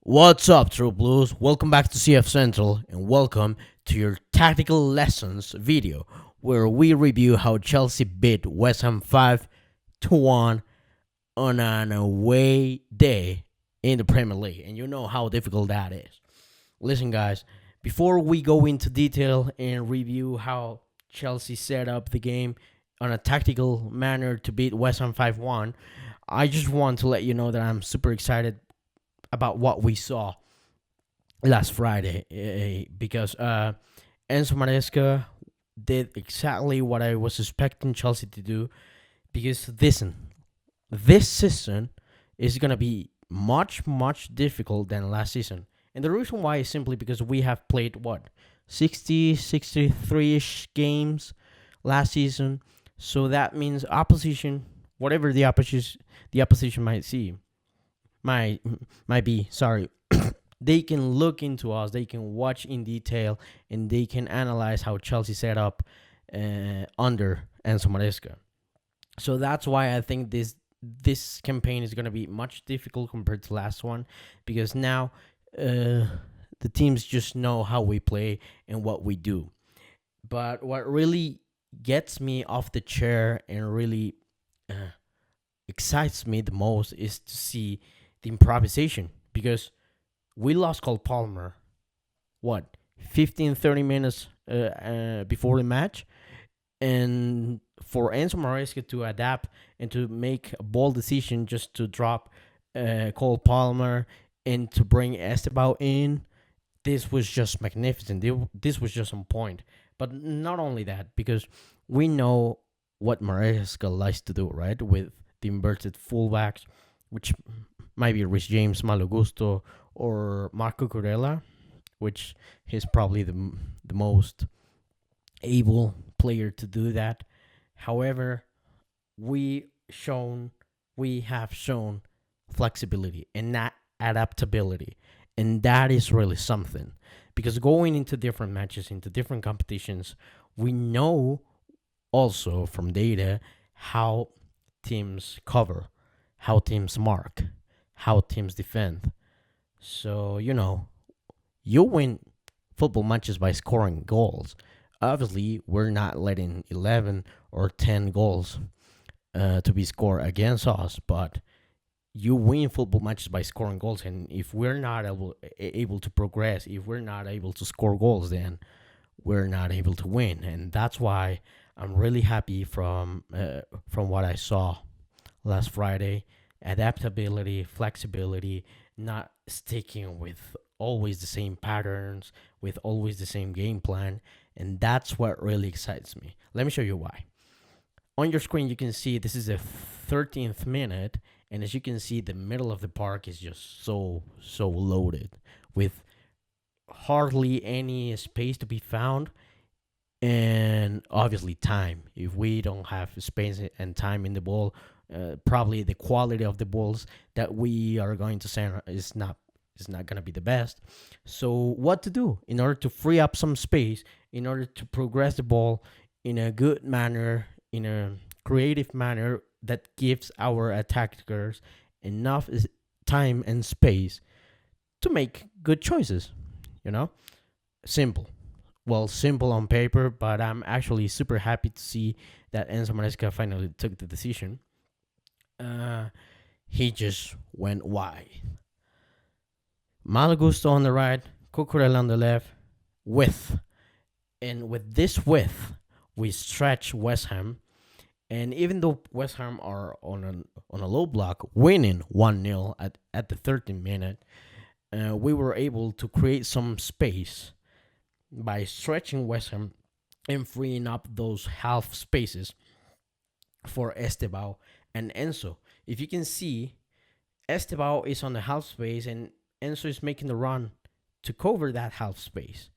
What's up, True Blues? Welcome back to CF Central and welcome to your Tactical Lessons video where we review how Chelsea beat West Ham 5-1 on an away day in the Premier League. And you know how difficult that is. Listen, guys, before we go into detail and review how Chelsea set up the game on a tactical manner to beat West Ham 5-1, I just want to let you know that I'm super excited about what we saw last Friday because Enzo Maresca did exactly what I was expecting Chelsea to do. Because this season is gonna be much difficult than last season, and the reason why is simply because we have played what 63-ish games last season, so that means opposition, whatever the opposition might be sorry, they can look into us, they can watch in detail, and they can analyze how Chelsea set up under Enzo Maresca. So that's why I think this campaign is going to be much difficult compared to last one, because now the teams just know how we play and what we do. But what really gets me off the chair and really excites me the most is to see the improvisation, because we lost Cole Palmer, what, 15-30 minutes before the match, and for Enzo Maresca to adapt and to make a bold decision just to drop Cole Palmer and to bring Esteban in, this was just magnificent. This was just on point. But not only that, because we know what Maresca likes to do, right? With the inverted fullbacks, which might be Rich James, Malo Gusto, or Marco Corella, which is probably the most able player to do that. However, we have shown flexibility and not adaptability, and that is really something. Because going into different matches, into different competitions, we know also from data how teams cover, how teams mark, how teams defend. So, you win football matches by scoring goals. Obviously, we're not letting 11 or 10 goals to be scored against us, but you win football matches by scoring goals. And if we're not able to progress, if we're not able to score goals, then we're not able to win. And that's why I'm really happy from what I saw last Friday. Adaptability, flexibility, not sticking with always the same patterns, with always the same game plan. And that's what really excites me. Let me show you why. On your screen, you can see this is the 13th minute. And as you can see, the middle of the park is just so loaded with hardly any space to be found. And obviously time. If we don't have space and time in the ball, probably the quality of the balls that we are going to send is not going to be the best. So what to do in order to free up some space, in order to progress the ball in a good manner, in a creative manner that gives our attackers enough time and space to make good choices. Simple. Well, simple on paper, but I'm actually super happy to see that Enzo Maresca finally took the decision. He just went wide. Malo Gusto on the right, Cucurella on the left, width. And with this width, we stretch West Ham. And even though West Ham are on a low block, winning 1-0 at the 13th minute, we were able to create some space by stretching West Ham and freeing up those half spaces for Esteban and Enzo. If you can see, Esteban is on the half space and Enzo is making the run to cover that half space.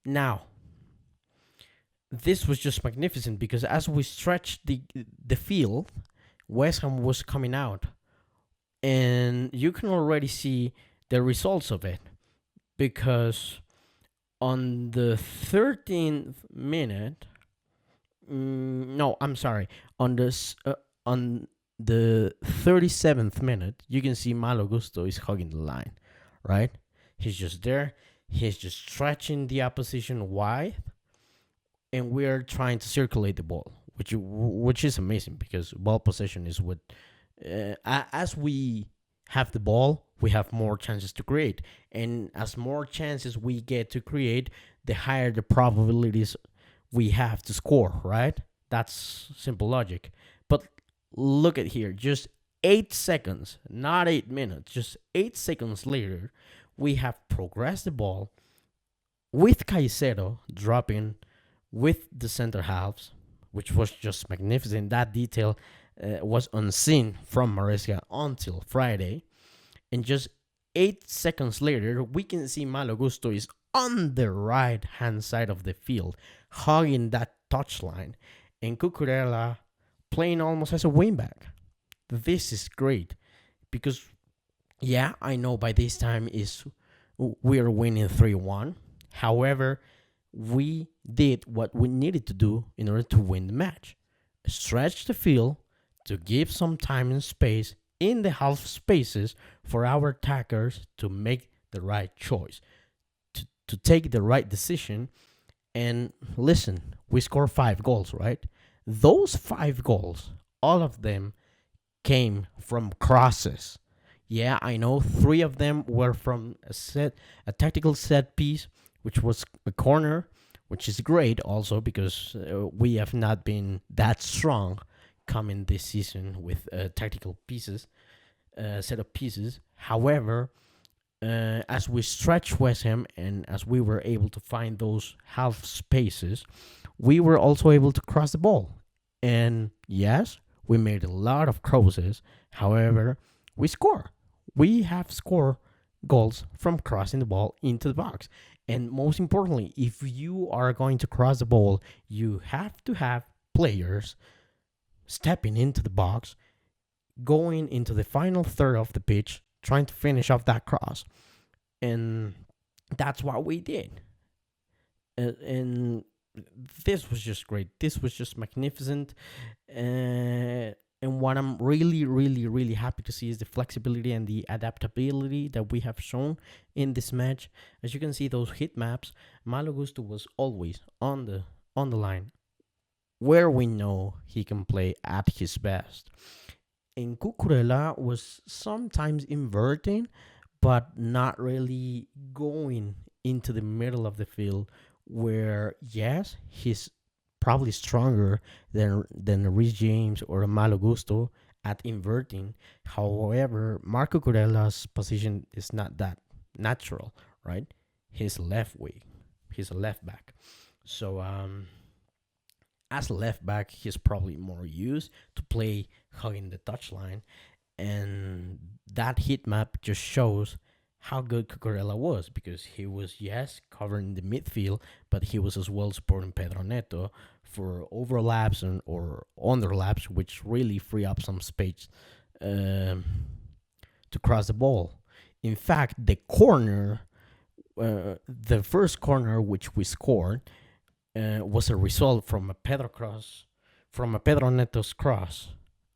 Now, this was just magnificent because as we stretched the field, West Ham was coming out. And you can already see the results of it, because on the 13th minute, no, I'm sorry, on the 37th minute, you can see Malo Gusto is hugging the line, right? He's just there. He's just stretching the opposition wide, and we're trying to circulate the ball, which is amazing because ball possession is what as we have the ball, we have more chances to create, and as more chances we get to create, the higher the probabilities we have to score. Right? That's simple logic. But look at here, just 8 seconds, not 8 minutes, just 8 seconds later, we have progressed the ball with Caicedo dropping with the center halves, which was just magnificent. That detail was unseen from Maresca until Friday. And just 8 seconds later, we can see Malo Gusto is on the right hand side of the field, hugging that touchline, and Cucurella playing almost as a wingback. This is great because, yeah, I know by this time is we're winning 3-1. However, we did what we needed to do in order to win the match. Stretch the field to give some time and space in the half spaces for our attackers to make the right choice, to take the right decision. And listen, we scored 5 goals, right? Those 5 goals, all of them came from crosses. Yeah, I know 3 of them were from a tactical set piece, which was a corner, which is great also because we have not been that strong coming this season with tactical pieces, set of pieces. However, as we stretched West Ham and as we were able to find those half spaces, we were also able to cross the ball. And yes, we made a lot of crosses. However, we score. We have scored goals from crossing the ball into the box. And most importantly, if you are going to cross the ball, you have to have players stepping into the box, going into the final third of the pitch, trying to finish off that cross. And that's what we did. And this was just great. This was just magnificent. And what I'm really, really, really happy to see is the flexibility and the adaptability that we have shown in this match. As you can see, those hit maps, Malo Gusto was always on the line, where we know he can play at his best. And Cucurella was sometimes inverting, but not really going into the middle of the field, where yes, he's probably stronger than Rhys James or Malo Gusto at inverting. However, Marco Cucurella's position is not that natural, right? He's left wing, he's a left back. So as a left back, he's probably more used to play hugging the touchline, and that heat map just shows how good Cucurella was, because he was, yes, covering the midfield, but he was as well supporting Pedro Neto for overlaps or underlaps, which really free up some space to cross the ball. In fact, the first corner which we scored was a result from a Pedro Neto's cross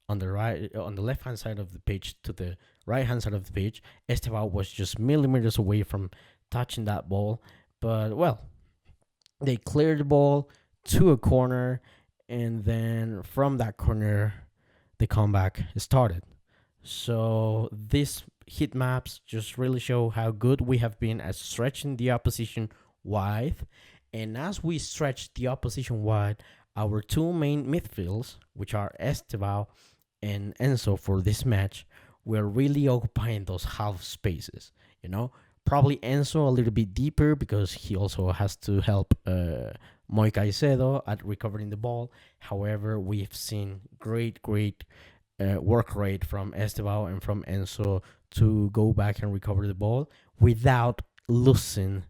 on the left hand side of the pitch to the right hand side of the pitch. Esteban was just millimeters away from touching that ball, but well, they cleared the ball to a corner, and then from that corner, the comeback started. So these heat maps just really show how good we have been at stretching the opposition wide. And as we stretch the opposition wide, our 2 main midfields, which are Esteban and Enzo for this match, we're really occupying those half spaces. Probably Enzo a little bit deeper because he also has to help Moi Caicedo at recovering the ball. However, we've seen great work rate from Esteban and from Enzo to go back and recover the ball without losing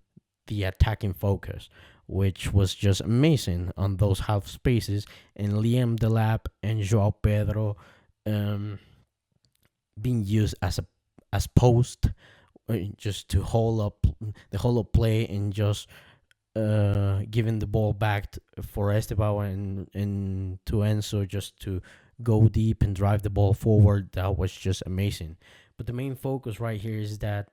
the attacking focus, which was just amazing on those half spaces. And Liam Delap and Joao Pedro being used as post, just to hold up the whole of play and just giving the ball back for Esteban and to Enzo just to go deep and drive the ball forward. That was just amazing. But the main focus right here is that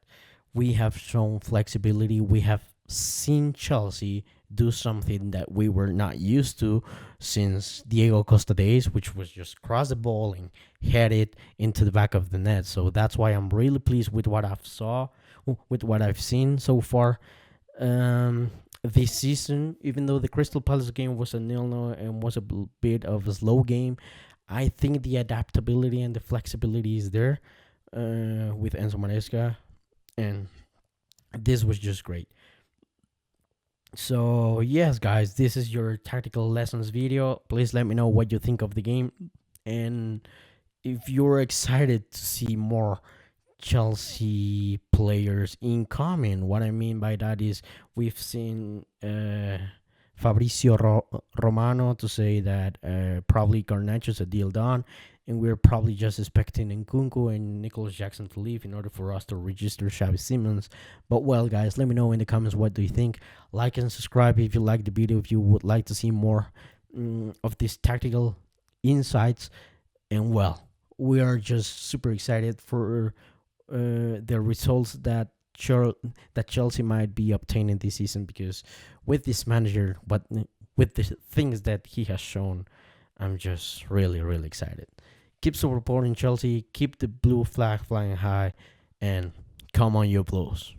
we have shown flexibility. We have seen Chelsea do something that we were not used to since Diego Costa days, which was just cross the ball and head it into the back of the net. So that's why I'm really pleased with with what I've seen so far this season. Even though the Crystal Palace game was a nil-nil and was a bit of a slow game, I think the adaptability and the flexibility is there with Enzo Maresca, and this was just great. So yes, guys, this is your tactical lessons video. Please let me know what you think of the game, and if you're excited to see more Chelsea players incoming. What I mean by that is we've seen Fabrizio Romano to say that probably Garnacho's a deal done, and we're probably just expecting Nkunku and Nicholas Jackson to leave in order for us to register Xavi Simons. But well, guys, let me know in the comments what do you think. Like and subscribe if you like the video, if you would like to see more of these tactical insights. And well, we are just super excited for the results that Chelsea might be obtaining this season, because with this manager, but with the things that he has shown, I'm just really, really excited. Keep supporting Chelsea, keep the blue flag flying high, and come on, you Blues.